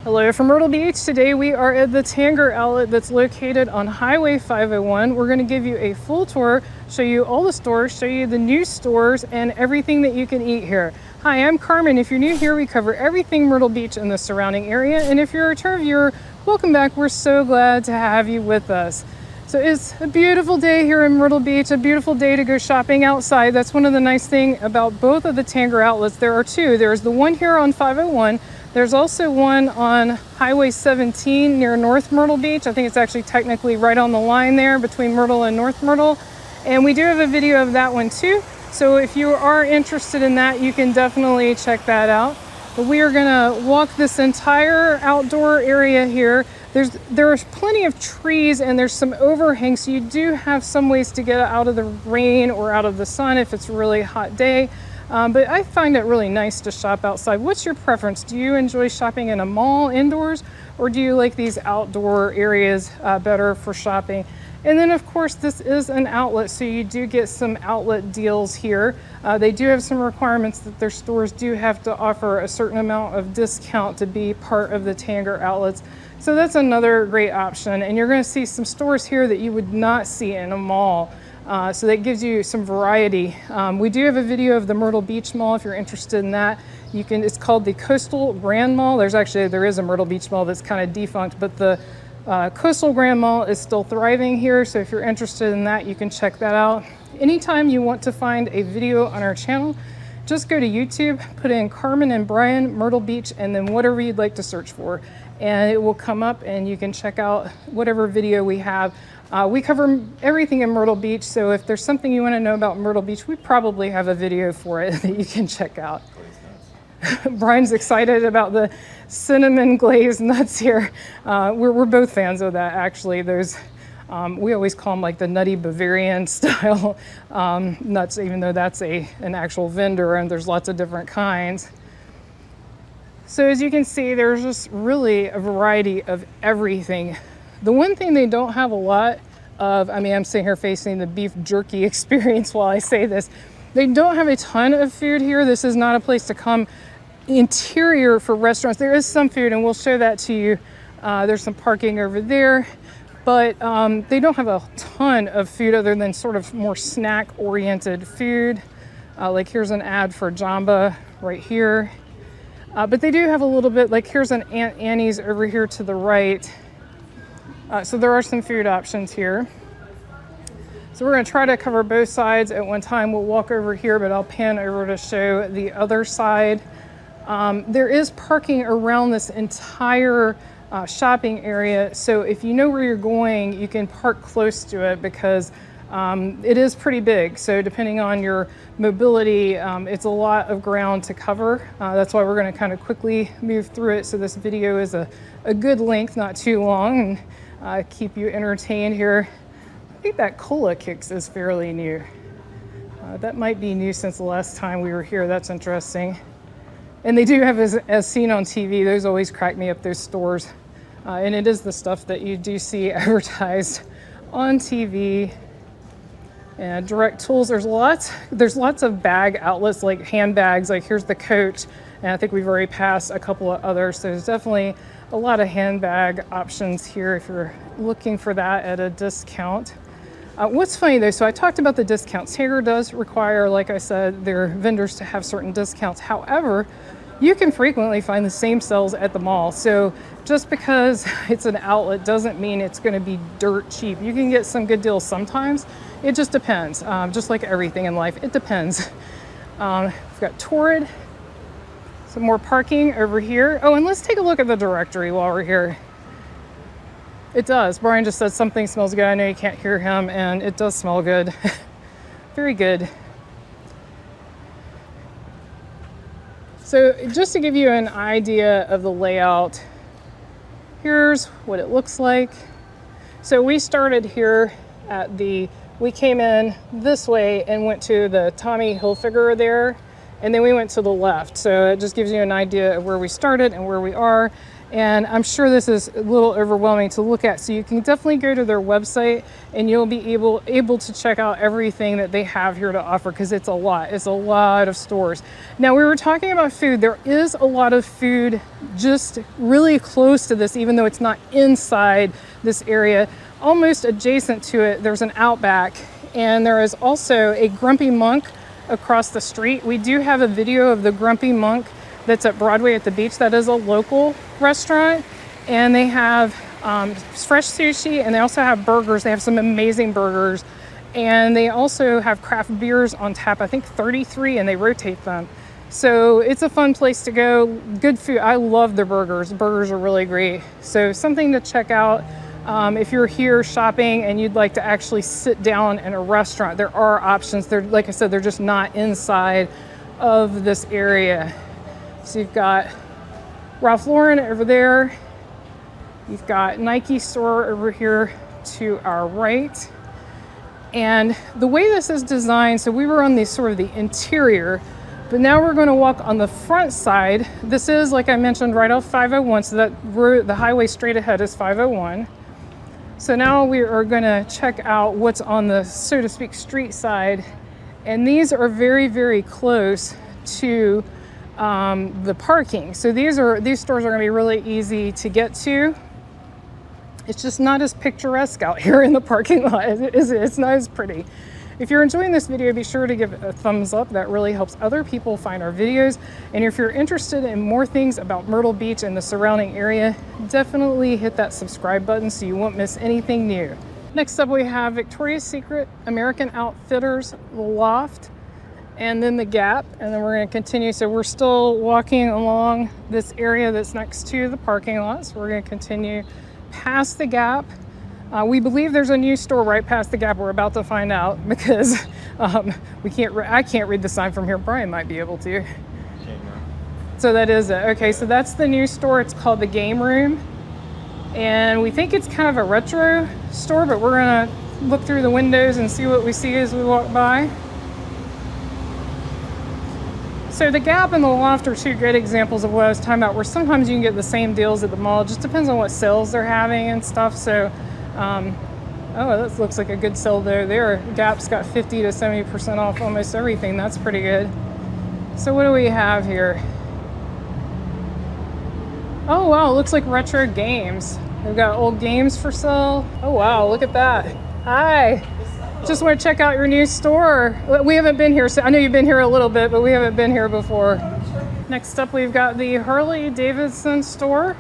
Hello from Myrtle Beach. Today we are at the Tanger Outlet that's located on Highway 501. We're going to give you a full tour, show you all the stores, show you the new stores, and everything that you can eat here. Hi, I'm Carmen. If you're new here, we cover everything Myrtle Beach and the surrounding area. And if you're a return viewer, welcome back. We're so glad to have you with us. So it's a beautiful day here in Myrtle Beach, a beautiful day to go shopping outside. That's one of the nice things about both of the Tanger outlets. There are two. There's the one here on 501. There's also one on Highway 17 near North Myrtle Beach. I think it's actually technically right on the line there between Myrtle and North Myrtle. And we do have a video of that one too. So if you are interested in that, you can definitely check that out. But we are gonna walk this entire outdoor area here. There's plenty of trees and there's some overhangs, so you do have some ways to get out of the rain or out of the sun if it's a really hot day. But I find it really nice to shop outside. What's your preference? Do you enjoy shopping in a mall indoors, or do you like these outdoor areas better for shopping? And then of course this is an outlet, so you do get some outlet deals here. They do have some requirements that their stores do have to offer a certain amount of discount to be part of the Tanger outlets. So that's another great option. And you're going to see some stores here that you would not see in a mall. So that gives you some variety. We do have a video of the Myrtle Beach Mall if you're interested in that. It's called the Coastal Grand Mall. There is a Myrtle Beach Mall that's kind of defunct, but the Coastal Grand Mall is still thriving here. So if you're interested in that, you can check that out. Anytime you want to find a video on our channel, just go to YouTube, put in Carmen and Brian Myrtle Beach, and then whatever you'd like to search for. And it will come up and you can check out whatever video we have. We cover everything in Myrtle Beach, so if there's something you want to know about Myrtle Beach, we probably have a video for it that you can check out. Brian's excited about the cinnamon glazed nuts here. We're both fans of that, actually. We always call them like the nutty Bavarian style nuts, even though that's an actual vendor and there's lots of different kinds. So as you can see, there's just really a variety of everything. The one thing they don't have a lot of, I'm sitting here facing the beef jerky experience while I say this. They don't have a ton of food here. This is not a place to come interior for restaurants. There is some food and we'll show that to you. There's some parking over there, but they don't have a ton of food other than sort of more snack oriented food. Like here's an ad for Jamba right here. But they do have a little bit, like here's an Aunt Annie's over here to the right. So there are some food options here. So we're going to try to cover both sides at one time. We'll walk over here, but I'll pan over to show the other side. There is parking around this entire shopping area. So if you know where you're going, you can park close to it because it is pretty big. So depending on your mobility, it's a lot of ground to cover. That's why we're going to kind of quickly move through it. So this video is a good length, not too long, and keep you entertained here. I think that Cola Kicks is fairly new. That might be new since the last time we were here. That's interesting. And they do have, as seen on TV, those always crack me up, those stores. And it is the stuff that you do see advertised on TV. And direct tools, there's lots of bag outlets, like handbags, like here's the Coach, and I think we've already passed a couple of others. So there's definitely a lot of handbag options here if you're looking for that at a discount. What's funny though, so I talked about the discounts. Tanger does require, like I said, their vendors to have certain discounts. However, you can frequently find the same sales at the mall. So just because it's an outlet doesn't mean it's going to be dirt cheap. You can get some good deals sometimes. It just depends. Just like everything in life, it depends. We've got Torrid, some more parking over here. Oh, and let's take a look at the directory while we're here. It does. Brian just said something smells good. I know you can't hear him, and it does smell good. Very good. So just to give you an idea of the layout, here's what it looks like. So we started here at we came in this way and went to the Tommy Hilfiger there, and then we went to the left. So it just gives you an idea of where we started and where we are. And I'm sure this is a little overwhelming to look at. So you can definitely go to their website and you'll be able to check out everything that they have here to offer, because it's a lot. It's a lot of stores. Now, we were talking about food. There is a lot of food just really close to this, even though it's not inside this area. Almost adjacent to it, there's an Outback, and there is also a Grumpy Monk across the street. We do have a video of the Grumpy Monk that's at Broadway at the beach. That is a local restaurant, and they have fresh sushi, and they also have burgers. They have some amazing burgers, and they also have craft beers on tap, I think 33, and they rotate them. So it's a fun place to go. Good food. I love their burgers. The burgers are really great. So something to check out if you're here shopping and you'd like to actually sit down in a restaurant. There are options. They're, like I said, they're just not inside of this area. So you've got Ralph Lauren over there. You've got Nike store over here to our right. And the way this is designed, so we were on the sort of the interior, but now we're going to walk on the front side. This is, like I mentioned, right off 501, so that road, the highway straight ahead is 501. So now we are going to check out what's on the, so to speak, street side. And these are very, very close to the parking. So these stores are going to be really easy to get to. It's just not as picturesque out here in the parking lot. It's not as pretty. If you're enjoying this video, be sure to give it a thumbs up. That really helps other people find our videos. And if you're interested in more things about Myrtle Beach and the surrounding area, definitely hit that subscribe button so you won't miss anything new. Next up, we have Victoria's Secret, American Outfitters, Loft, and then the Gap, and then we're going to continue. So we're still walking along this area that's next to the parking lot. So we're going to continue past the Gap. We believe there's a new store right past the Gap. We're about to find out, because I can't read the sign from here. Brian might be able to. So that is it. Okay, so that's the new store. It's called the Game Room, and we think it's kind of a retro store, but we're going to look through the windows and see what we see as we walk by. So the Gap and the Loft are two great examples of what I was talking about, where sometimes you can get the same deals at the mall. It just depends on what sales they're having and stuff. So, oh, that looks like a good sale there. Gap's got 50 to 70% off almost everything. That's pretty good. So what do we have here? Oh, wow, it looks like retro games. They've got old games for sale. Oh, wow, look at that. Hi. Just want to check out your new store. We haven't been here, so I know you've been here a little bit, but we haven't been here before. Next up, we've got the Harley Davidson store.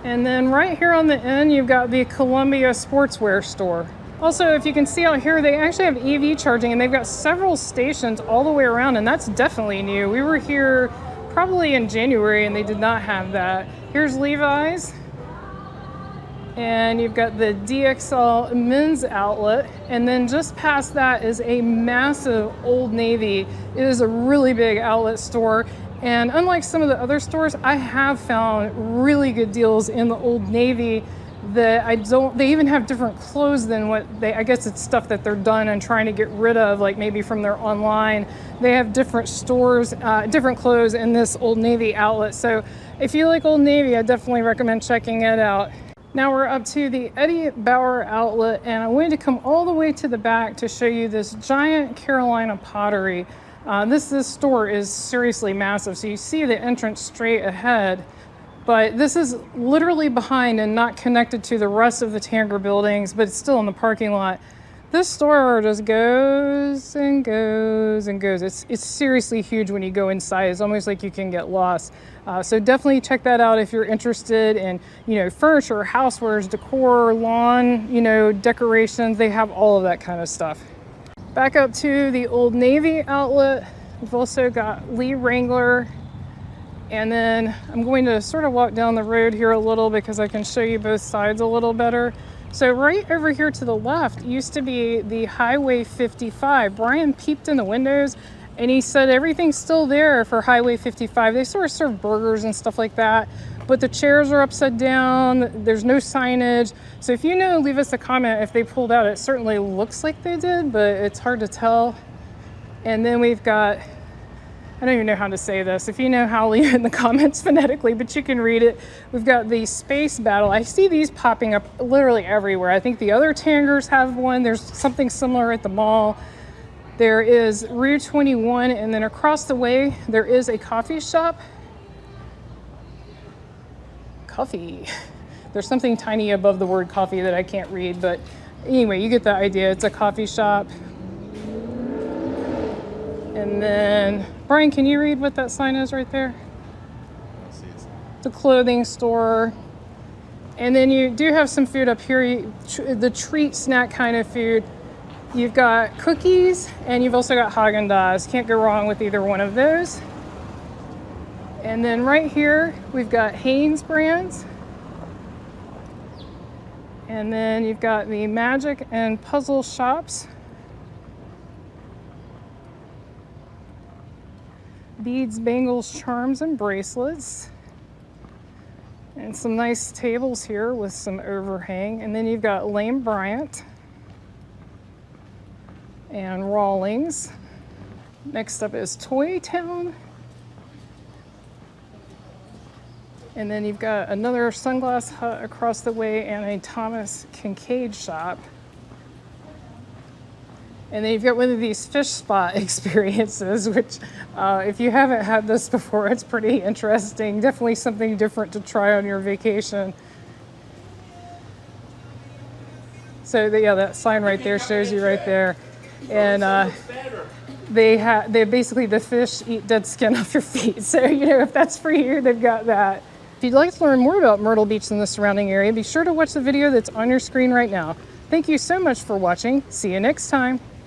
And then right here on the end, you've got the Columbia Sportswear store. Also, if you can see out here, they actually have EV charging, and they've got several stations all the way around, and that's definitely new. We were here probably in January, and they did not have that. Here's Levi's. And you've got the DXL men's outlet. And then just past that is a massive Old Navy. It is a really big outlet store. And unlike some of the other stores, I have found really good deals in the Old Navy that they even have different clothes than I guess it's stuff that they're done and trying to get rid of, like maybe from their online. They have different stores, different clothes in this Old Navy outlet. So if you like Old Navy, I definitely recommend checking it out. Now we're up to the Eddie Bauer outlet, and I wanted to come all the way to the back to show you this giant Carolina pottery. This store is seriously massive. So you see the entrance straight ahead, but this is literally behind and not connected to the rest of the Tanger buildings, but it's still in the parking lot. This store just goes and goes and goes. It's seriously huge when you go inside. It's almost like you can get lost. So definitely check that out if you're interested in, furniture, housewares, decor, lawn, decorations. They have all of that kind of stuff. Back up to the Old Navy outlet. We've also got Lee Wrangler. And then I'm going to sort of walk down the road here a little because I can show you both sides a little better. So right over here to the left used to be the Highway 55. Brian peeped in the windows and he said everything's still there for Highway 55. They sort of serve burgers and stuff like that, but the chairs are upside down. There's no signage. So if you know, leave us a comment if they pulled out. It certainly looks like they did, but it's hard to tell. And then we've got I don't even know how to say this. If you know how, leave it in the comments phonetically, but you can read it. We've got the Space Battle. I see these popping up literally everywhere. I think the other Tangers have one. There's something similar at the mall. There is Rue 21, and then across the way, there is a coffee shop. Coffee. There's something tiny above the word coffee that I can't read, but anyway, you get the idea. It's a coffee shop. And then, Brian, can you read what that sign is right there? It's a clothing store. And then you do have some food up here, the treat snack kind of food. You've got cookies, and you've also got Haagen-Dazs. Can't go wrong with either one of those. And then right here, we've got Hanes brands. And then you've got the Magic and Puzzle shops. Beads, bangles, charms, and bracelets. And some nice tables here with some overhang. And then you've got Lane Bryant and Rawlings. Next up is Toy Town. And then you've got another Sunglass Hut across the way and a Thomas Kincaid shop. And then you've got one of these fish spot experiences, which if you haven't had this before, it's pretty interesting. Definitely something different to try on your vacation. So yeah, that sign right there shows you right there. And they basically, the fish eat dead skin off your feet. So, you know, if that's for you, they've got that. If you'd like to learn more about Myrtle Beach and the surrounding area, be sure to watch the video that's on your screen right now. Thank you so much for watching. See you next time.